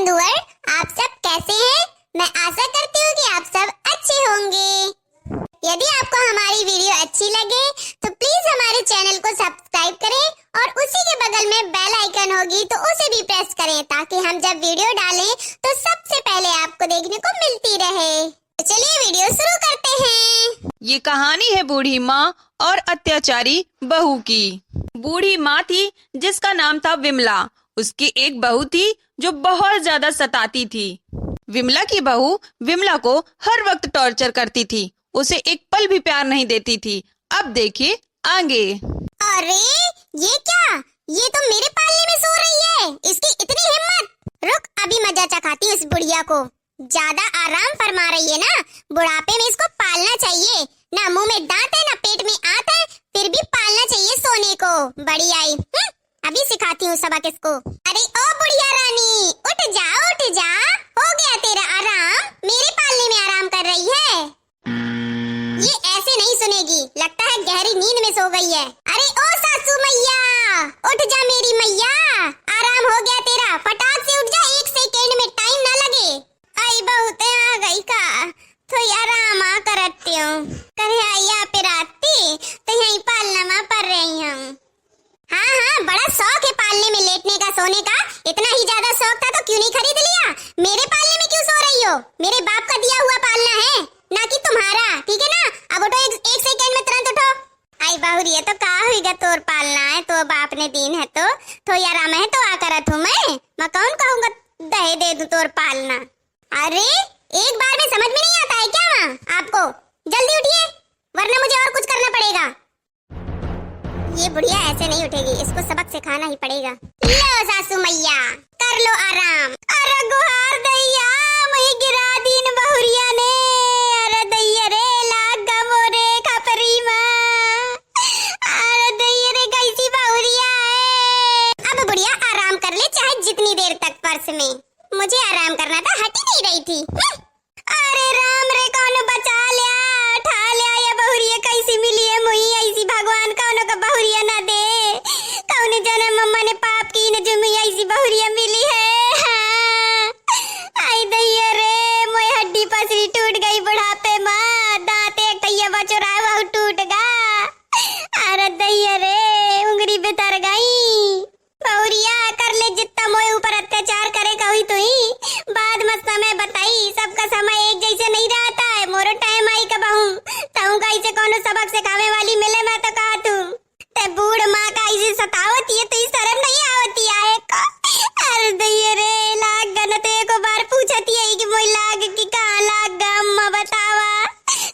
तेंदुआ, आप सब कैसे हैं? मैं आशा करती हूँ कि आप सब अच्छे होंगे। यदि आपको हमारी वीडियो अच्छी लगे तो प्लीज हमारे चैनल को सब्सक्राइब करें और उसी के बगल में बेल आइकन होगी तो उसे भी प्रेस करें ताकि हम जब वीडियो डालें तो सबसे पहले आपको देखने को मिलती रहे। तो चलिए वीडियो शुरू करते हैं। ये कहानी है बूढ़ी माँ और अत्याचारी बहू की। बूढ़ी माँ थी जिसका नाम था विमला। उसकी एक बहू थी जो बहुत ज्यादा सताती थी। विमला की बहू विमला को हर वक्त टॉर्चर करती थी, उसे एक पल भी प्यार नहीं देती थी। अब देखिए आगे। अरे ये क्या, ये तो मेरे पालने में सो रही है, इसकी इतनी हिम्मत। रुक, अभी मजा चखाती इस बुढ़िया को। ज्यादा आराम फरमा रही है ना, बुढ़ापे में इसको पालना चाहिए। ना मुंह में दांत है ना पेट में आंत है, फिर भी पालना चाहिए सोने को। बड़ी आई, अभी सिखाती हूँ सबक इसको। अरे ओ बुढ़िया रानी, उठ जा उठ जा, हो गया तेरा आराम। मेरे पालने में आराम कर रही है। ये ऐसे नहीं सुनेगी, लगता है गहरी नींद में सो गई है। अरे ओ सासू मैया, उठ जा मेरी मैया, आराम हो गया तेरा। फटाक से उठ जा, 1 सेकेंड में टाइम ना लगे। आई बहुत आ गई का, तो आराम करती हूँ। करे आइया पे राती तो यही पालना में पड़ रही हूँ। हाँ, बड़ा शौक है पालने में, लेटने का, सोने का। इतना ही ज्यादा शौक था तो क्यों नहीं खरीद लिया? मेरे पालने में क्यों सो रही हो? मेरे बाप का दिया हुआ पालना है, ना कि तुम्हारा, ठीक है ना? अब उठो, एक सेकंड में तुरंत उठो। आई बाहुरी है तो का हुईगा, तोर पालना है तो बाप ने दीन है तो याराम है तो आकरत हूँ मैं कौन कहूँगा दहे दे दूं तोर पालना। अरे एक बार में समझ में नहीं आता है क्या माँ आपको? जल्दी उठिए वरना मुझे और कुछ करना पड़ेगा। ये बुढ़िया ऐसे नहीं उठेगी, इसको सबक सिखाना ही पड़ेगा। लो सासू मैया, कर लो आराम। अरे गुहार दैया, मुझे गिरा दीन बहुरिया ने। अरे दैया रे, लाग गमो रे खपरी माँ। अरे दैया रे, कैसी बहुरिया है। अब बुढ़िया आराम कर ले, चाहे जितनी देर तक। पर्स में मुझे आराम करना था, हट ही नहीं रही थी। अरे राम रे, कौन बचा लिया, उठा लिया। ये बहुरिया कैसी मिली है मुई, ऐसी भगवान कौन का बहुरिया ना दे। कौन जन्म मम्मा ने पाप की न जो मुई ऐसी बहुरिया मिली है। हाँ। आई दैया रे, मोई हड्डी पसरी टूट गई बुढ़ापे माँ। दांत एक तैया बचोरा वो टूट गया। अरे दैया रे, उंगली बेतर गई। बहुरिया कर ले जितना मोए ऊपर अत्याचार करे कही तो ही। बाद में समय बताई, सबका समय एक जैसे नहीं रहता है। मोरो टाइम आई कब हूँ तहु कैसे कोनो सबक सिखावे वाली मिले। मैं तो कहा तू ते बूढ़ माँ का ऐसे सतावती है तो शर्म नहीं आवती है को। अरे दैया रे, लाग गन तो एक बार पूछती है कि मोई लाग की कहाँ लाग गा, अम्मा बतावा।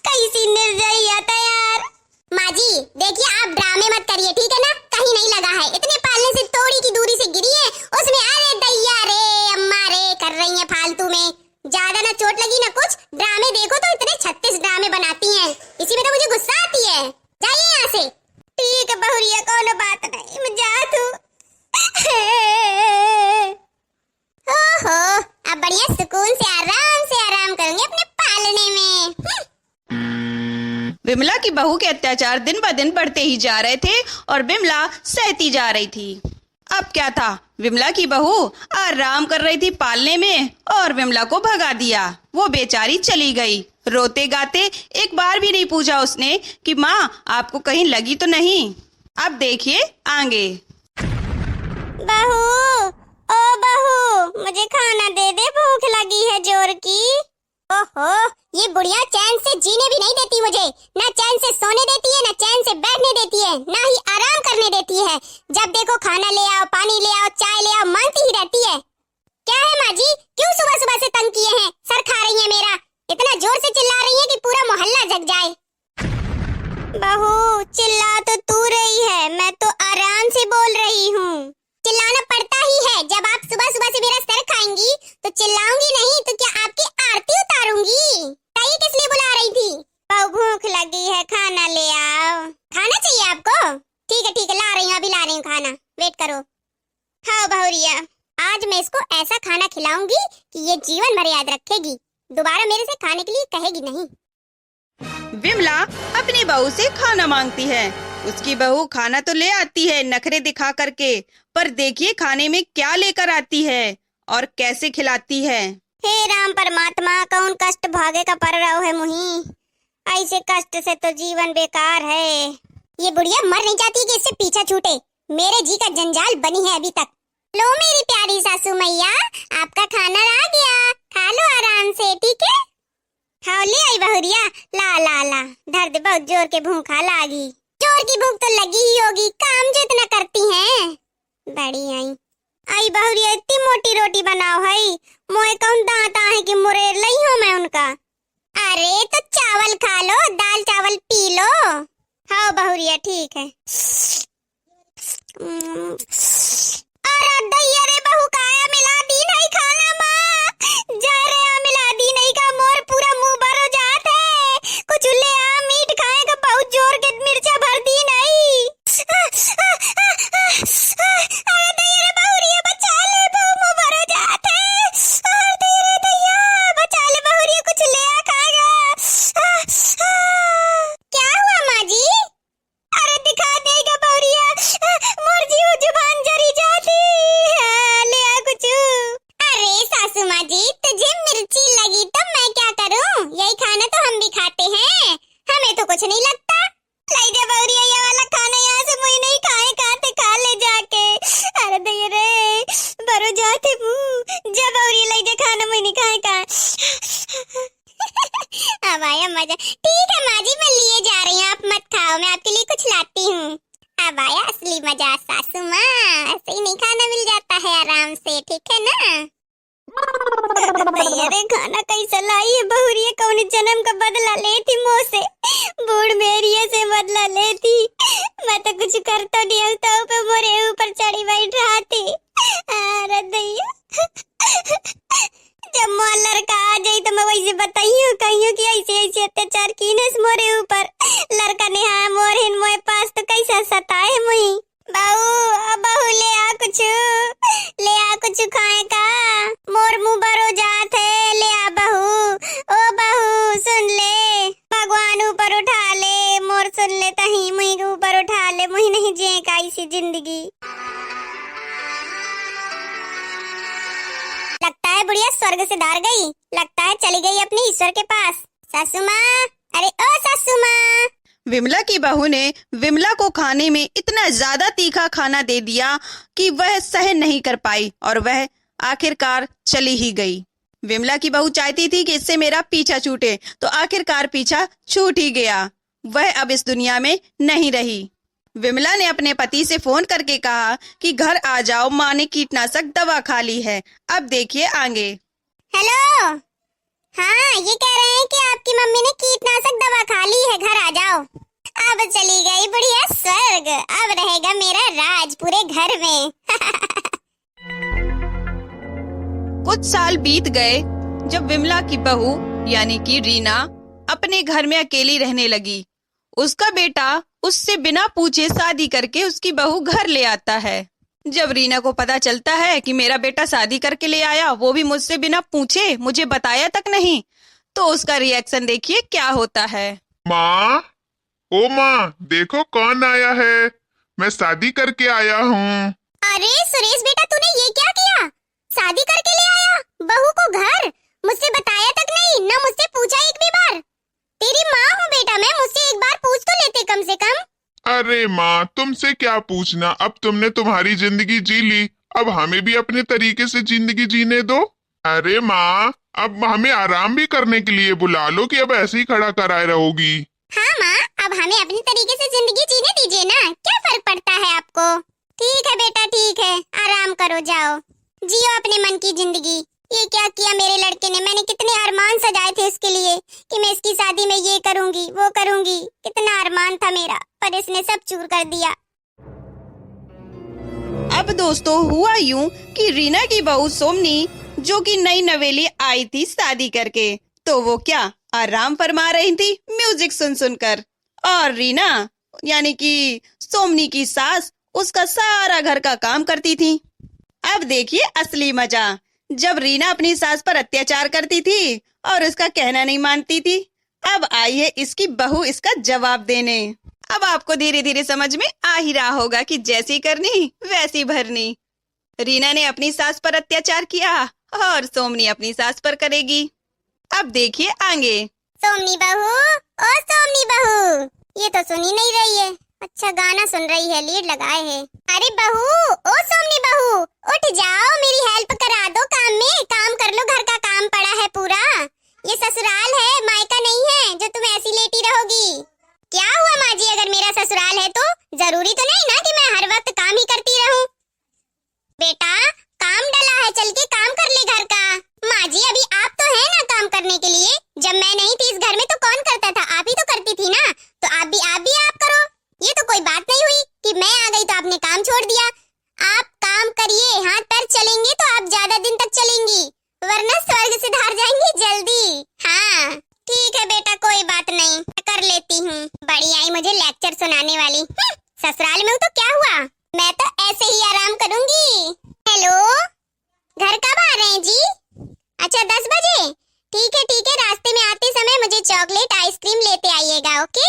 कैसी निर्दयी है तैयार। माँ जी देखिए, आप ड्रामे मत करिए, ठीक है ना? कहीं नहीं लगा है, इतने पालने से थोड़ी की दूरी से गिरी है उसमें। अरे दैया रे, अम्मा रे कर रही है फालतू में। ज्यादा ना चोट लगी ना कुछ। ड्रामे देखो तो इतने 36 ड्रामे बनाती हैं, इसी में तो मुझे गुस्सा आती है। जाइए यहाँ से। ठीक है बहुरिया, कोनो बात नहीं, मैं जात हूँ। ओहो, अब बढ़िया सुकून से आराम करूंगी अपने पालने में। विमला की बहू के अत्याचार दिन ब दिन बढ़ते ही जा रहे थे और विमला सहती जा रही थी। अब क्या था, विमला की बहू आराम कर रही थी पालने में और विमला को भगा दिया। वो बेचारी चली गई। रोते गाते एक बार भी नहीं पूछा उसने कि माँ आपको कहीं लगी तो नहीं। अब देखिए आगे। बहू, ओ बहू, मुझे खाना दे दे, भूख लगी है जोर की। ओहो, ये बुढ़िया चैन से जीने भी नहीं देती मुझे। ना चैन से सोने देती है, ना चैन से बैठने देती है, ना ही आराम करने देती है। जब देखो खाना ले आओ, पानी ले आओ, चाय ले आओ, मांगती ही रहती है। क्या है माँ जी, क्यों सुबह सुबह से तंग किए हैं? सर खा रही है मेरा। इतना जोर से चिल्ला रही है कि पूरा मोहल्ला जग जाए। बहू चिल्ला तो तू रही है, मैं तो आराम से बोल रही हूँ। चिल्लाना पड़ता ही है, जब आप सुबह सुबह से मेरा सर खाएंगी तो चिल्लाऊंगी नहीं तो क्या आपकी आरती उतारूंगी? ताई किस लिए बुला रही थी? बहू भूख लगी है, खाना ले आओ। खाना चाहिए आपको? ठीक है ला रही हूँ, अभी ला रही हूँ खाना, वेट करो। हाँ बहुरिया, आज मैं इसको ऐसा खाना खिलाऊंगी कि ये जीवन भर याद रखेगी, दोबारा मेरे से खाने के लिए कहेगी नहीं। विमला अपनी बहू से खाना मांगती है। उसकी बहू खाना तो ले आती है नखरे दिखा करके, पर देखिए खाने में क्या लेकर आती है। और कैसे खिलाती है। हे राम परमात्मा, कौन कष्ट भागे का पर रहो है मुही। ऐसे कष्ट से तो जीवन बेकार है। ये बुढ़िया मर नहीं चाहती कि इससे पीछा छूटे। मेरे जी का जंजाल बनी है अभी तक। लो मेरी प्यारी सासू मैया, आपका खाना आ गया, खा लो आराम से, ठीक है। हाँ ले आई बहुरिया, ला ला ला, धर दे, बहुत जोर के भूखा लागी। जोर की भूख तो लगी ही होगी, काम जो इतना करती हैं। बड़ी आई बहुरिया, इतनी मोटी रोटी बनाओ है, मोए कौन दांत आहे कि मुरेर लई हूँ मैं उनका। अरे तो चावल खा लो, दाल चावल पी लो। हाँ बहुरिया ठीक है। अरे दैया रे बहू, काया मिला दी नहीं खाना माँ, जा रे आ मिला दी नहीं का, मोर पूरा मुंह भर हो जात है। कुछ ले आ, मीट खाएगा, बहुत जोर के मिर्चा भर दी नहीं। अरे दैया रे बहुरिया, बचा ले, बहु मुंह भर हो जात है। अरे दैया बचा ले बहुरिया, कुछ ले आ खाएगा। क्या हुआ माँ जी? अरे दिखा देगा बहुरिया, मोर जीव जुबान जरी जाती। ले आ कुछ। अरे सासू माँ जी, तुझे मिर्ची लगी तो मैं क्या करूं? यही खाना तो हम भी खाते हैं, हमें तो कुछ नहीं लगता। लाई दे बहुरिया, ये वाला खाना यहाँ से मुझे नहीं खाए, खाते खा ले जाके। अरे दे रे भरो जाते मुंह, जा बहुरिया लाई दे खाना, मुझे नहीं खाए का। अब आया मजा। ठीक है माँ जी, मैं लिए जा रही हूँ, आप मत खाओ, मैं आपके लिए कुछ लाती हूँ। अब आया असली मजा सासू माँ, ऐसे ही नहीं खाना मिल जाता है आराम से, ठीक है ना। अरे खाना कैसा लाई है बहुरिया, कौन जन्म का बदला लेती मुँह से, बूढ़ मेरिया से बदला लेती। मैं तो कुछ करता नहीं हूँ, तो पे मोरे ऊपर चढ़ी बैठ रहती। अरे दैया, जब मोर लड़का आ जाए तो मैं वैसे बताइयो कहियो कि ऐसे ऐसे अत्याचार की नस मोरे ऊपर। लड़का ने हाँ मोर हिन मोए पास तो कैसा सताए मुही। बहू ले आ कुछ, ले आ कुछ खाए का, मोर मुंह भरो जात है, ले आ बहू। ओ बहू सुन ले, भगवान ऊपर उठा ले, मोर सुन ले, तही मुही ऊपर उठा ले, मुही नहीं जिए का ऐसी जिंदगी। लगता है बुढ़िया स्वर्ग से धार गई, लगता है चली गई अपने ईश्वर के पास। सासू माँ, अरे ओ सासू माँ। विमला की बहू ने विमला को खाने में इतना ज्यादा तीखा खाना दे दिया कि वह सहन नहीं कर पाई और वह आखिरकार चली ही गई। विमला की बहू चाहती थी कि इससे मेरा पीछा छूटे, तो आखिरकार पीछा छूट ही गया। वह अब इस दुनिया में नहीं रही। विमला ने अपने पति से फोन करके कहा कि घर आ जाओ, माँ ने कीटनाशक दवा खा ली है, अब देखिए आगे। हेलो, हाँ ये कह रहे हैं कि आपकी मम्मी ने कीटनाशक दवा खा ली है, घर आ जाओ। अब चली गई बुढ़िया स्वर्ग, अब रहेगा मेरा राज पूरे घर में। कुछ साल बीत गए जब विमला की बहू यानी कि रीना अपने घर में अकेली रहने लगी। उसका बेटा उससे बिना पूछे शादी करके उसकी बहू घर ले आता है। जब रीना को पता चलता है कि मेरा बेटा शादी करके ले आया, वो भी मुझसे बिना पूछे, मुझे बताया तक नहीं, तो उसका रिएक्शन देखिए क्या होता है। माँ, ओ माँ, देखो कौन आया है, मैं शादी करके आया हूँ। अरे सुरेश बेटा, तूने ये क्या किया? शादी करके ले आया बहू को घर, मुझसे बताया तक नहीं, ना मुझसे पूछा एक भी बार। तेरी माँ हूँ बेटा मैं, मुझसे एक बार पूछ तो लेते कम से कम। अरे माँ, तुमसे क्या पूछना, अब तुमने तुम्हारी जिंदगी जी ली, अब हमें भी अपने तरीके से जिंदगी जीने दो। अरे माँ, अब हमें आराम भी करने के लिए बुला लो कि अब ऐसे ही खड़ा कराए रहोगी। हाँ माँ, अब हमें अपनी तरीके से जिंदगी जीने दीजिए ना, क्या फर्क पड़ता है आपको। ठीक है बेटा ठीक है, आराम करो, जाओ जियो अपने मन की जिंदगी। ये क्या किया मेरे लड़के ने, मैंने कितने अरमान सजाए थे उसके लिए कि मैं इसकी शादी में ये करूंगी वो करूंगी, कितना अरमान था मेरा, पर इसने सब चूर कर दिया। अब दोस्तों हुआ यूं कि रीना की बहू सोमनी, जो कि नई नवेली आई थी शादी करके, तो वो क्या आराम फरमा रही थी म्यूजिक सुन सुनकर, और रीना यानी कि सोमनी की सास उसका सारा घर का काम करती थी। अब देखिए असली मजा, जब रीना अपनी सास पर अत्याचार करती थी और उसका कहना नहीं मानती थी, अब आई है इसकी बहू इसका जवाब देने। अब आपको धीरे धीरे समझ में आ ही रहा होगा कि जैसी करनी वैसी भरनी। रीना ने अपनी सास पर अत्याचार किया और सोमनी अपनी सास पर करेगी। अब देखिए आगे। सोमनी बहू, ओ सोमनी बहू, ये तो सुन ही नहीं रही है। अच्छा गाना सुन रही है, लीड लगाए है। अरे बहू, ओ सोमनी बहू, उठ जाओ, मेरी हेल्प करा दो काम में। काम कर लो, घर का काम पड़ा है पूरा। ये ससुराल है, मायका नहीं है जो तुम ऐसी लेटी रहोगी। क्या हुआ माँ जी, अगर मेरा ससुराल है तो जरूरी तो नहीं ना कि मैं हर वक्त काम ही करती रहूं। बेटा काम डला है, चल के काम कर ले घर का। माँ जी अभी आप तो है ना काम करने के लिए। जब मैं नहीं थी इस घर में तो कौन करता था, आप ही तो करती थी ना। तो आप भी आप करो। ये तो कोई बात नहीं हुई कि मैं आ गई तो आपने काम छोड़ दिया। आप काम करिए, हाथ पैर चलेंगे तो आप ज्यादा दिन तक चलेंगी, वरना स्वर्ग से धार जाएंगी जल्दी। हाँ ठीक है बेटा, कोई बात नहीं, कर लेती हूँ। बड़ी आई मुझे लेक्चर सुनाने वाली। ससुराल में हूँ तो क्या हुआ, मैं तो ऐसे ही आराम करूंगी। हेलो, घर कब आ रहे हैं जी? अच्छा 10 बजे, ठीक है, रास्ते में आते समय मुझे चॉकलेट आइसक्रीम लेते आइएगा, ओके।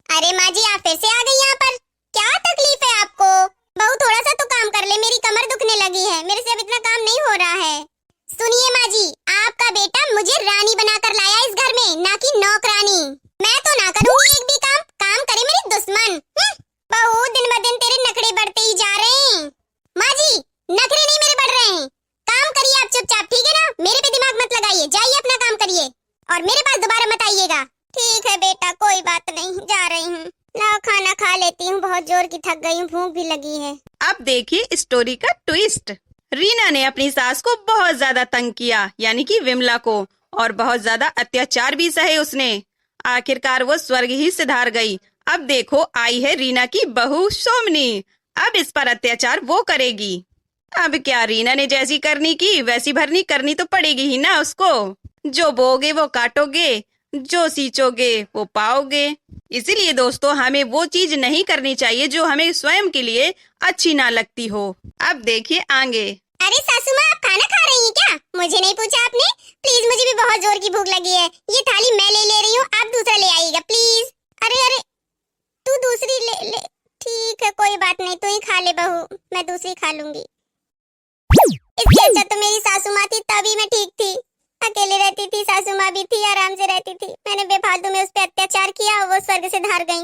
अरे माँ जी आप फिर से आ गई यहाँ पर, क्या तकलीफ है आपको? बहू थोड़ा सा तो काम कर ले, मेरी कमर दुखने लगी है, मेरे से अब इतना काम नहीं हो रहा है। सुनिए माँ जी, आपका बेटा मुझे रानी बनाकर लाया इस घर में, ना कि नौकरानी। मैं तो ना करूँगी एक भी काम, काम करे मेरे दुश्मन। बहू दिन ब दिन तेरे नखरे बढ़ते ही जा रहे हैं। माँ जी नखरे नहीं मेरे बढ़ रहे हैं, काम करिए आप चुपचाप, ठीक है ना। मेरे पे दिमाग मत लगाइए, जाइए अपना काम करिए और मेरे पास दोबारा मत आइएगा। ठीक है बेटा, कोई बात नहीं, जा रही हूँ। लाओ खाना खा लेती हूँ, बहुत जोर की थक गई हूँ, भूख भी लगी है। अब देखिए स्टोरी का ट्विस्ट। रीना ने अपनी सास को बहुत ज्यादा तंग किया, यानी कि विमला को, और बहुत ज्यादा अत्याचार भी सहे उसने। आखिरकार वो स्वर्ग ही सिधार गई। अब देखो आई है रीना की बहू सोमनी, अब इस पर अत्याचार वो करेगी। अब क्या, रीना ने जैसी करनी की वैसी भरनी करनी तो पड़ेगी ही ना उसको। जो बोगे वो काटोगे, जो सींचोगे वो पाओगे। इसीलिए दोस्तों हमें वो चीज नहीं करनी चाहिए जो हमें स्वयं के लिए अच्छी ना लगती हो। अब देखिए आगे। अरे सासू माँ आप खाना खा रही हैं क्या? मुझे नहीं पूछा आपने। प्लीज मुझे भी बहुत जोर की भूख लगी है, ये थाली मैं ले रही हूँ, आप दूसरा ले आइएगा प्लीज। अरे तू दूसरी ले। ठीक है कोई बात नहीं, तू ही खा ले बहू, मैं दूसरी खा लूंगी। इससे अच्छा तो मेरी सासू माँ थी, तभी मैं ठीक थी। अकेले रहती थी, सासू माँ भी थी, आराम से रहती थी। मैंने बेफालतू में उस पर अत्याचार किया, वो स्वर्ग से धार गई।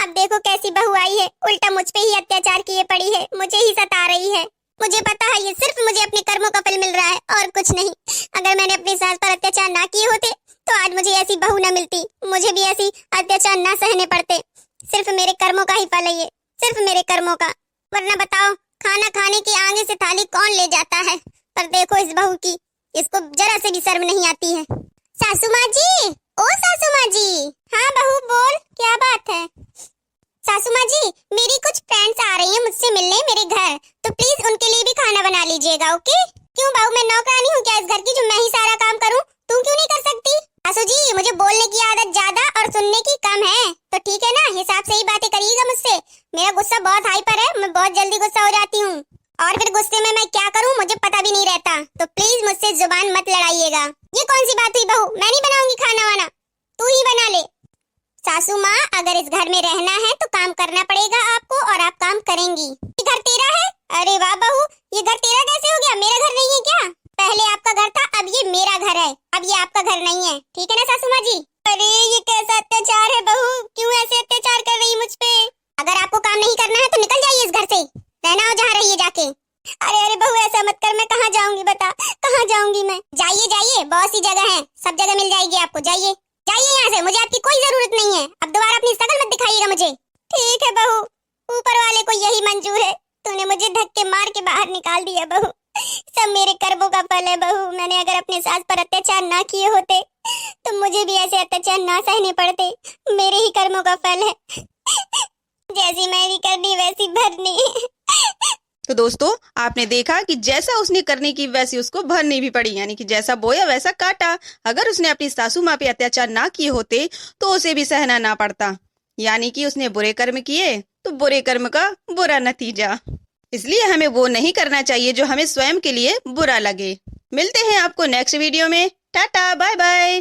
अब देखो कैसी बहू आई है, उल्टा मुझ पे ही अत्याचार किए पड़ी है, मुझे ही सता रही है। मुझे पता है ये सिर्फ मुझे अपने कर्मों का फल मिल रहा है और कुछ नहीं। अगर मैंने अपनी सास पर अत्याचार ना किए होते तो आज मुझे ऐसी बहू ना मिलती, मुझे भी ऐसी अत्याचार ना सहने पड़ते। सिर्फ मेरे कर्मों का ही फल है ये, सिर्फ मेरे कर्मों का। वरना बताओ खाना खाने के आगे से थाली कौन ले जाता है। पर देखो इस बहू की, इसको जरा से भी शर्म नहीं आती है। सासू माँ जी, ओ सासू माँ जी। हाँ बहू बोल, क्या बात है? सासू माँ जी मेरी कुछ फ्रेंड्स आ रही हैं मुझसे मिलने मेरे घर, तो प्लीज उनके लिए भी खाना बना लीजिएगा, ओके। क्यों बहू मैं नौकरानी हूँ क्या इस घर की जो मैं ही सारा काम करूँ? तुम क्यों नहीं कर सकती? सासू जी मुझे बोलने की आदत ज्यादा और सुनने की कम है, तो ठीक है ना, हिसाब से ही बातें करिएगा मुझसे। मेरा गुस्सा बहुत हाई पर है, मैं बहुत जल्दी गुस्सा हो जाती हूँ और फिर गुस्से में मैं क्या करूँ मुझे पता भी नहीं रहता। तो प्लीज मुझसे जुबान मत लड़ाइएगा। ये कौन सी बात हुई बहू, मैं नहीं बनाऊंगी खाना वाना, तू ही बना ले। सासू माँ अगर इस घर में रहना है तो काम करना पड़ेगा आपको और आप काम करेंगी। ये घर तेरा है? अरे वाह बहू, ये घर तेरा कैसे हो गया? मेरा घर नहीं है क्या? पहले आपका घर था, अब ये मेरा घर है, अब ये आपका घर नहीं है, ठीक है ना सासू माँ जी? अरे ये कैसा अत्याचार है बहू, क्यों ऐसे अत्याचार कर रही मुझ पे? अगर आपको काम नहीं करना है तो निकल जाइए इस घर से, रहना हो जहाँ रहिए जाके। अरे बहू ऐसा मत कर, मैं कहाँ जाऊंगी बता, कहाँ जाऊंगी मैं? जाइए जाइए, बहुत सी जगह है, सब जगह मिल जाएगी आपको, जाइए जाइए यहाँ से, मुझे आपकी कोई जरूरत नहीं है। अब दोबारा अपनी शकल मत दिखाइएगा मुझे। ठीक है बहू, ऊपर वाले को यही मंजूर है, तूने मुझे धक्के मार के बाहर निकाल दिया बहू, सब मेरे कर्मों का फल है बहू। मैंने अगर अपने सास पर अत्याचार ना किए होते तो मुझे भी ऐसे अत्याचार ना सहने पड़ते, मेरे ही कर्मों का फल है। जैसी मैंने करनी वैसी भरनी। तो दोस्तों आपने देखा कि जैसा उसने करने की वैसी उसको भरनी भी पड़ी, यानी कि जैसा बोया वैसा काटा। अगर उसने अपनी सासू माँ पे अत्याचार ना किए होते तो उसे भी सहना ना पड़ता, यानी कि उसने बुरे कर्म किए तो बुरे कर्म का बुरा नतीजा। इसलिए हमें वो नहीं करना चाहिए जो हमें स्वयं के लिए बुरा लगे। मिलते हैं आपको नेक्स्ट वीडियो में, टाटा बाय बाय।